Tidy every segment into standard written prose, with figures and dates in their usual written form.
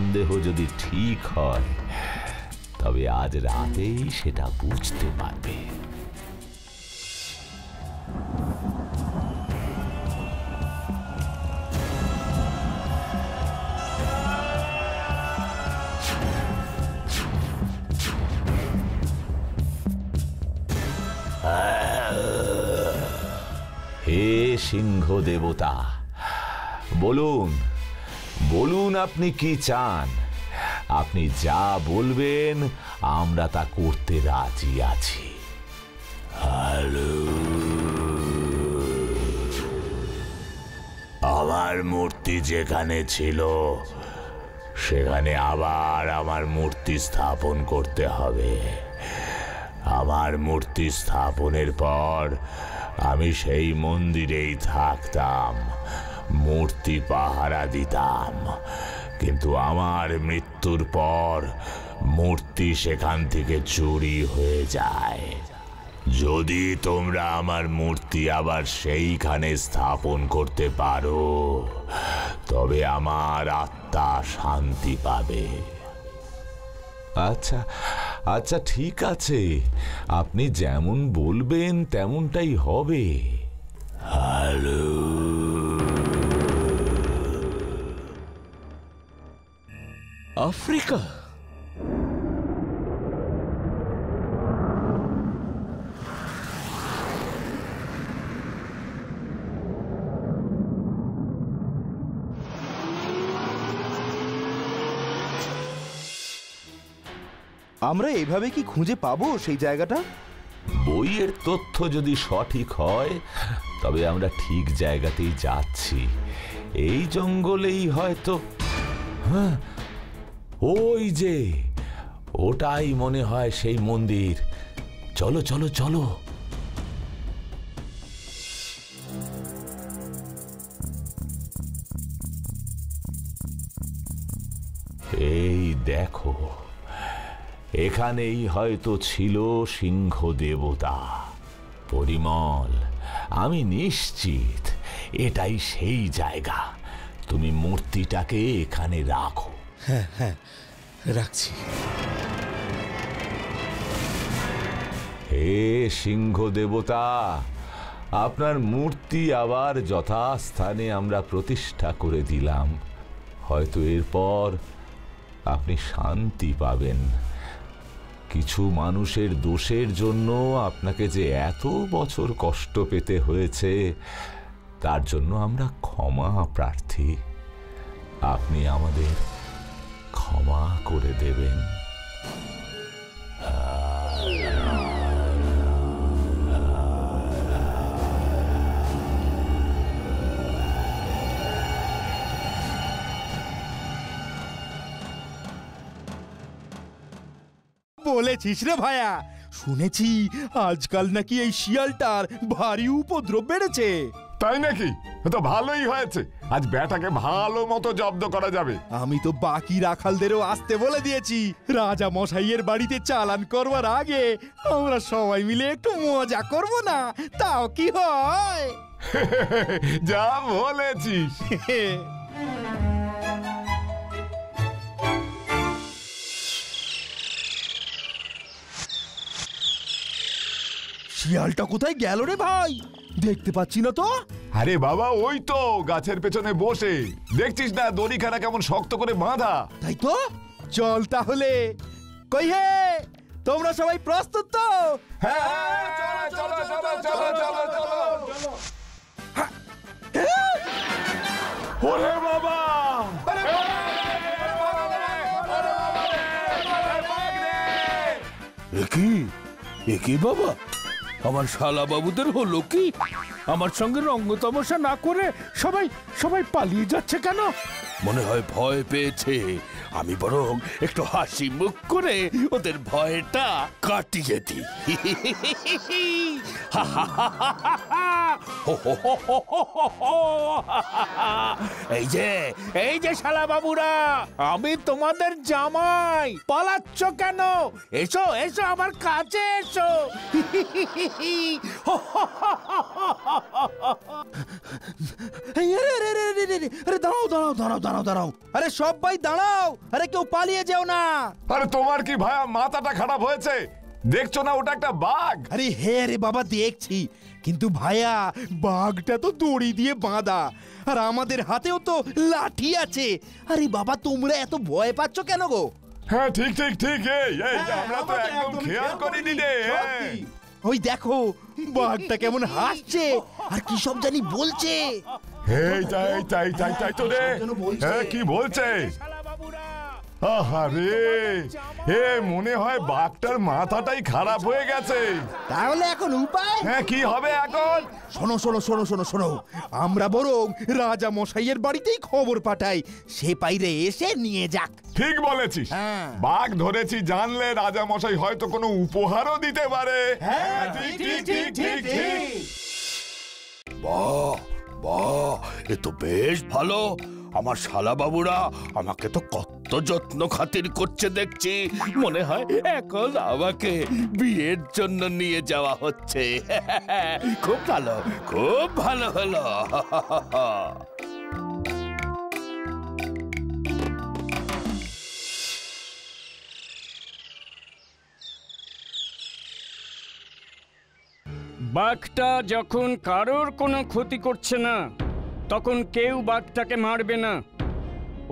সন্দেহ যদি ঠিক হয় তবে আজ রাতেই সেটা বুঝতে পারবে। হে সিংহ দেবতা, বলুন বলুন আপনি কি চান। আপনি যা বলবেন আমরা তা করতে রাজি আছি। হ্যালো, আমার মূর্তি যেখানে ছিল সেখানে আবার আমার মূর্তি স্থাপন করতে হবে। আমার মূর্তি স্থাপনের পর আমি সেই মন্দিরেই থাকতাম, মূর্তি পাহারা দিতাম। কিন্তু আমার মৃত্যুর পর মূর্তি সেখান থেকে চুরি হয়ে যায়। যদি তোমরা আমার মূর্তি আবার সেইখানে স্থাপন করতে পারো তবে আমার আত্মা শান্তি পাবে। আচ্ছা আচ্ছা, ঠিক আছে, আপনি যেমন বলবেন তেমনটাই হবে। Hello, Africa? আমরা এভাবে কি খুঁজে পাবো সেই জায়গাটা? বইয়ের তথ্য যদি সঠিক হয় তবে আমরা ঠিক জায়গাতেই যাচ্ছি। এই জঙ্গলেই হয়তো। হ্যাঁ, ওই যে, ওটাই মনে হয় সেই মন্দির। চলো চলো চলো। এই দেখো, এখানেই হয়তো ছিল সিংহ দেবতা। পরিমল, আমি নিশ্চিত এটাই সেই জায়গা। তুমি মূর্তিটাকে এখানে রাখো। হ্যাঁ হ্যাঁ, রাখছি। হে সিংহ দেবতা, আপনার মূর্তি আবার যথাস্থানে আমরা প্রতিষ্ঠা করে দিলাম। হয়তো এরপর আপনি শান্তি পাবেন। কিছু মানুষের দোষের জন্য আপনাকে যে এত বছর কষ্ট পেতে হয়েছে তার জন্য আমরা ক্ষমা প্রার্থী। আপনি আমাদের ক্ষমা করে দেবেন। বলেছিস রে ভায়া, শুনেছি আজকাল নাকি এই শিয়ালটার ভারী উপদ্রব বেড়েছে। তাই নাকি? তো ভালোই হয়েছে, আজ ব্যাটাকে ভালো মতো জব্দ করা যাবে। আমি তো বাকি রাখালদেরও আসতে বলে দিয়েছি। রাজা মশাইয়ের বাড়িতে চালান করবার আগে আমরা সবাই মিলে একটু মজা করব না? তাও কি হয়? যা বলেছিস। শিয়ালটা কোথায় গেল রে ভাই? দেখতে পাচ্ছি না তো। আরে বাবা, ওই তো গাছের পেছনে বসে, দেখছিস না দড়িখানা কেমন শক্ত করে বাঁধা? তাই তো, চল তাহলে। কই হে, তোমরা সবাই প্রস্তুত তো? হ্যাঁ, চলো চলো চলো চলো চলো চলো। ওরে বাবা, একি বাবা, আমার শালা বাবুদের হলো কি? আমার সঙ্গে রঙ্গ তামাশা না করে সবাই সবাই পালিয়ে যাচ্ছে কেন? মনে হয় ভয় পেয়েছে। আমি বরং একটু হাসি মুখ করে ওদের ভয়টা কাটিয়ে দিই। এই যে শালা বাবুরা, আমি তোমাদের জামাই। পালাচ্ছ কেন? এসো এসো, আমার কাছে এসো। আরে দাঁড়াও দাঁড়াও দাঁড়াও দাঁড়াও দাঁড়াও, আরে সবাই দাঁড়াও, আরে কেউ পালিয়ে যেও না। আরে তোমার কি ভাইয়া মাথাটা খারাপ হয়েছে? দেখছো না ওটা একটা বাঘ? আরে হে রে বাবা, দেখছি, কিন্তু ভাইয়া বাঘটা তো দড়ি দিয়ে বাঁধা, আর আমাদের হাতেও তো লাঠি আছে। আরে বাবা, তোমরা এত ভয় পাচ্ছ কেন গো? হ্যাঁ ঠিক ঠিক ঠিক, এই হ্যাঁ, আমরা তো একদম খেয়াল করিনি রে। সত্যি। ওই দেখো বাঘটা কেমন হাসছে আর কি সব জানি বলছে। এই তাই তাই তাই তাই তো রে। যেন বলছে। হ্যাঁ কি বলছে? আহারে, এ মনে হয় বাঘটার মাথাটাই খারাপ হয়ে গেছে। তাহলে এখন উপায়? হ্যাঁ কি হবে এখন? শোনো শোনো শোনো শোনো শোনো, আমরা বরং রাজা মশাইয়ের বাড়িতেই খবর পাঠাই, সে পাইরে এসে নিয়ে যাক। ঠিক বলেছিস, হ্যাঁ। বাঘ ধরেছি জানলে রাজা মশাই হয়তো কোনো উপহারও দিতে পারে। হ্যাঁ, ঠিক ঠিক ঠিক ঠিক ঠিক। বাহ বাহ, এ তো বেশ ভালো। আমার শালা বাবুরা আমাকে তো কত যত্ন খাতির করছে দেখছি। মনে হয় এখন আমাকে বিয়ের জন্য নিয়ে যাওয়া হচ্ছে। খুব ভালো, খুব ভালো হলো। বাঘটা যখন কারোর কোনো ক্ষতি করছে না, তখন কেউ বাঘটাকে মারবে না।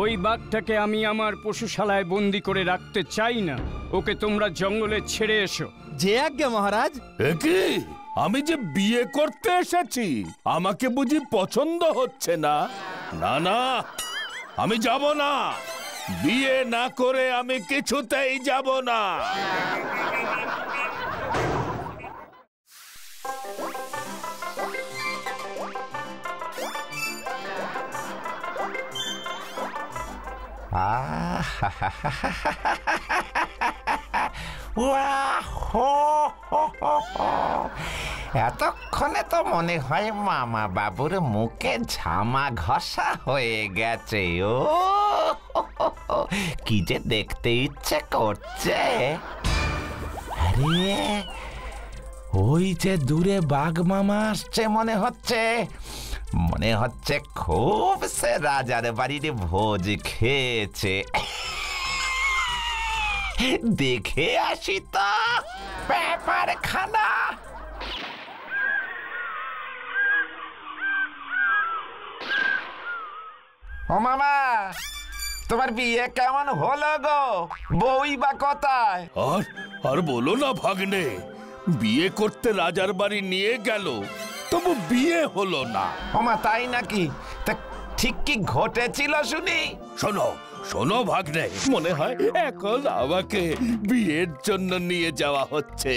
ওই বাঘটাকে আমি আমার পশুশালায় বন্দি করে রাখতে চাই না। ওকে তোমরা জঙ্গলে ছেড়ে এসো। যে আজ্ঞা মহারাজ। কি, আমি যে বিয়ে করতে এসেছি, আমাকে বুঝি পছন্দ হচ্ছে না? না না, আমি যাব না। বিয়ে না করে আমি কিছুতেই যাব না। এতক্ষণে তো মনে হয় মামা বাবুর মুখে ঝামা ঘষা হয়ে গেছে। ও কি যে দেখতে ইচ্ছে করছে। আরে ওই যে দূরে বাঘ মামা আসছে মনে হচ্ছে। মনে হচ্ছে খুব সে রাজার বাড়ির ভোজ খেয়েছে। দেখে আসি তো ব্যাপার খানা। ও মামা, তোমার বিয়ে কেমন হলো গো? বউই বা কোথায়? আর বলো না ভাগ্নে, বিয়ে করতে রাজার বাড়ি নিয়ে গেল, তবু বিয়ে হলো না। ওমা তাই নাকি? তা ঠিক কি ঘটেছিল শুনি? শোনো শোনো ভাগ্নে, মনে হয় এখন আমাকে বিয়ের জন্য নিয়ে যাওয়া হচ্ছে।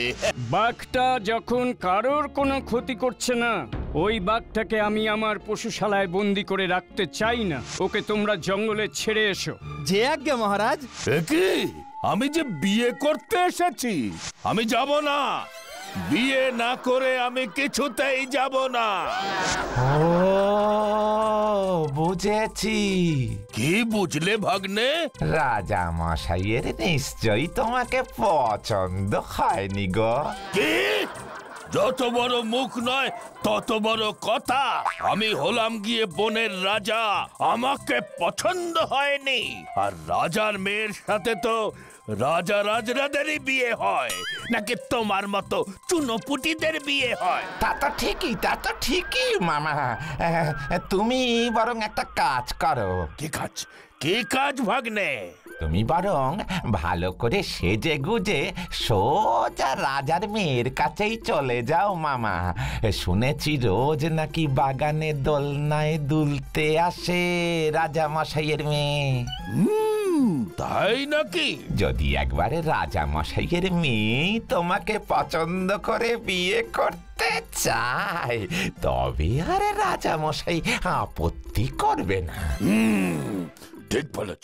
বাঘটা যখন কারোর কোনো ক্ষতি করছে না, ওই বাঘটাকে আমি আমার পশুশালায় বন্দি করে রাখতে চাই না। ওকে তোমরা জঙ্গলে ছেড়ে এসো। যে আজ্ঞা মহারাজ। কি, আমি যে বিয়ে করতে এসেছি, আমি যাব না। বিয়ে না করে আমি কিছুতেই যাব না। ও বুঝেছি। কি বুঝলে ভাগ্নে? রাজা মশাইয়ের নিশ্চয়ই তোমাকে পছন্দ হয়নি গো। কি? যত বড় মুখ নয় তত বড় কথা। আমি হলাম গিয়ে বনের রাজা, আমাকে পছন্দ হয়নি। আর রাজার মেয়ের সাথে তো রাজা রাজরাদেরই বিয়ে হয়, নাকি তোমার মতো চুনোপুটিদের বিয়ে হয়? তা তো ঠিকই মামা। তুমি বরং একটা কাজ করো। কি কাজ ভাগ্নে? তুমি বরং ভালো করে সেজে গুজে সোজা রাজার মেয়ের কাছেই চলে যাও মামা। শুনেছি রোজ নাকি বাগানে দোলনায় দুলতে আসে রাজা মশাইয়ের মেয়ে। তাই নাকি? যদি একবারে রাজা মশাইয়ের মেয়ে তোমাকে পছন্দ করে বিয়ে করতে চায়, তবে আরে রাজা মশাই আপত্তি করবে না। ঠিক বলেছ।